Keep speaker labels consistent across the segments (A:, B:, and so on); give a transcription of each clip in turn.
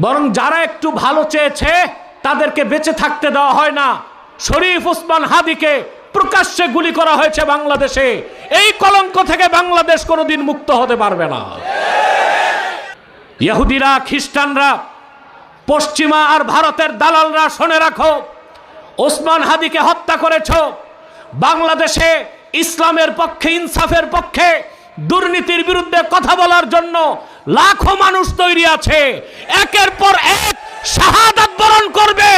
A: বরং যারা একটু ভালো চেয়েছে তাদেরকে বেঁচে থাকতে দেওয়া হয় না। শরীফ ওসমান হাদিকে প্রকাশ্যে গুলি করা হয়েছে বাংলাদেশে। এই কলঙ্ক থেকে বাংলাদেশ কোনোদিন মুক্ত হতে পারবে না। ইহুদিরা, খ্রিস্টানরা, পশ্চিমা আর ভারতের দালালরা, শুনে রাখো, ওসমান হাদিকে হত্যা করেছ। বাংলাদেশে ইসলামের পক্ষে, ইনসাফের পক্ষে, দুর্নীতির বিরুদ্ধে কথা বলার জন্য লাখো মানুষ তৈরি আছে। একের পর এক শাহাদাত বরণ করবে।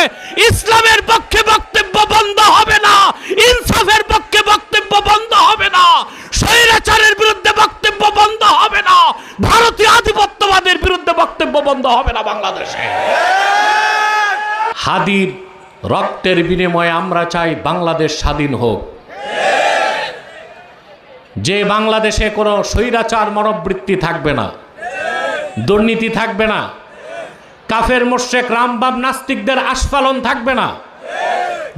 A: ইসলামের পক্ষে বক্তব্য বন্ধ হবে না, ইনসাফের পক্ষে বক্তব্য বন্ধ হবে না, স্বৈরাচারের বিরুদ্ধে বক্তব্য বন্ধ হবে না, ভারতীয় আধিপত্যবাদের বিরুদ্ধে বক্তব্য বন্ধ হবে না বাংলাদেশে। হাদির রক্তের বিনিময়ে আমরা চাই বাংলাদেশ স্বাধীন হোক। যে বাংলাদেশে কোনো স্বৈরাচার মনোবৃত্তি থাকবে না, দুর্নীতি থাকবে না, কাফের মুশরিক রামবাম নাস্তিকদের আস্ফালন থাকবে না,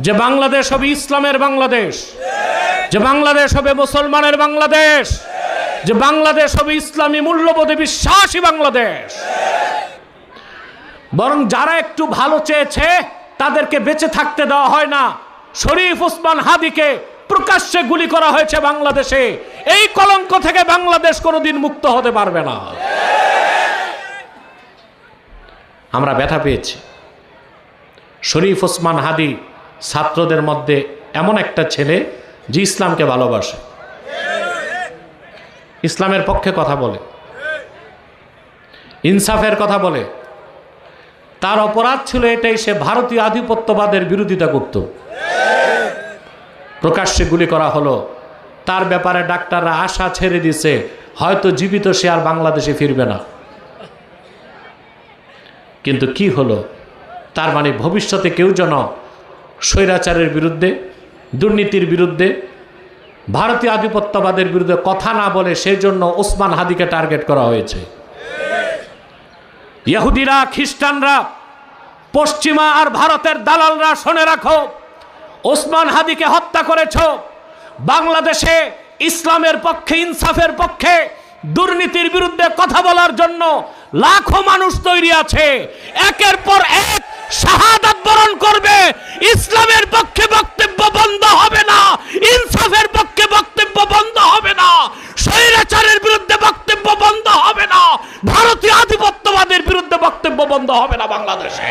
A: যে বাংলাদেশ হবে ইসলামের বাংলাদেশ, যে বাংলাদেশ হবে মুসলমানের বাংলাদেশ, যে বাংলাদেশ হবে ইসলামী মূল্যবোধে বিশ্বাসী বাংলাদেশ। বরং যারা একটু ভালো চেয়েছে তাদেরকে বেঁচে থাকতে দেওয়া হয় না। শরীফ ওসমান হাদিকে প্রকাশ্যে গুলি করা হয়েছে বাংলাদেশে। এই কলঙ্ক থেকে বাংলাদেশ কোনোদিন মুক্ত হতে পারবে না। আমরা ব্যথা পেয়েছি। শরীফ ওসমান হাদি ছাত্রদের মধ্যে এমন একটা ছেলে যে ইসলামকে ভালোবাসে, ইসলামের পক্ষে কথা বলে, ইনসাফের কথা বলে। তার অপরাধ ছিল এটাই, সে ভারতীয় আধিপত্যবাদের বিরোধিতা করত। প্রকাশ্যে গুলি করা হলো। তার ব্যাপারে ডাক্তাররা আশা ছেড়ে দিছে, হয়তো জীবিত সে আর বাংলাদেশে ফিরবে না। কিন্তু কি হলো? তার মানে ভবিষ্যতে কেউ যেন স্বৈরাচারের বিরুদ্ধে, দুর্নীতির বিরুদ্ধে, ভারতীয় আধিপত্যবাদের বিরুদ্ধে কথা না বলে, সেই জন্য ওসমান হাদিকে টার্গেট করা হয়েছে। ইহুদিরা, খ্রিস্টানরা, পশ্চিমা আর ভারতের দালালরা, শুনে রাখো, ওসমান হাদিকে হত্যা করেছ। বাংলাদেশে ইসলামের পক্ষে, ইনসাফের পক্ষে, দুর্নীতির বিরুদ্ধে কথা বলার জন্য লাখো মানুষ তৈরি আছে। একের পর এক শাহাদাত বরণ করবে। ইসলামের পক্ষে বক্তব্য বন্ধ হবে না, ইনসাফের পক্ষে বক্তব্য বন্ধ হবে না, স্বৈরাচারের বিরুদ্ধে বক্তব্য বন্ধ হবে না, ভারতীয় আধিপত্যবাদের বিরুদ্ধে বক্তব্য বন্ধ হবে না বাংলাদেশে।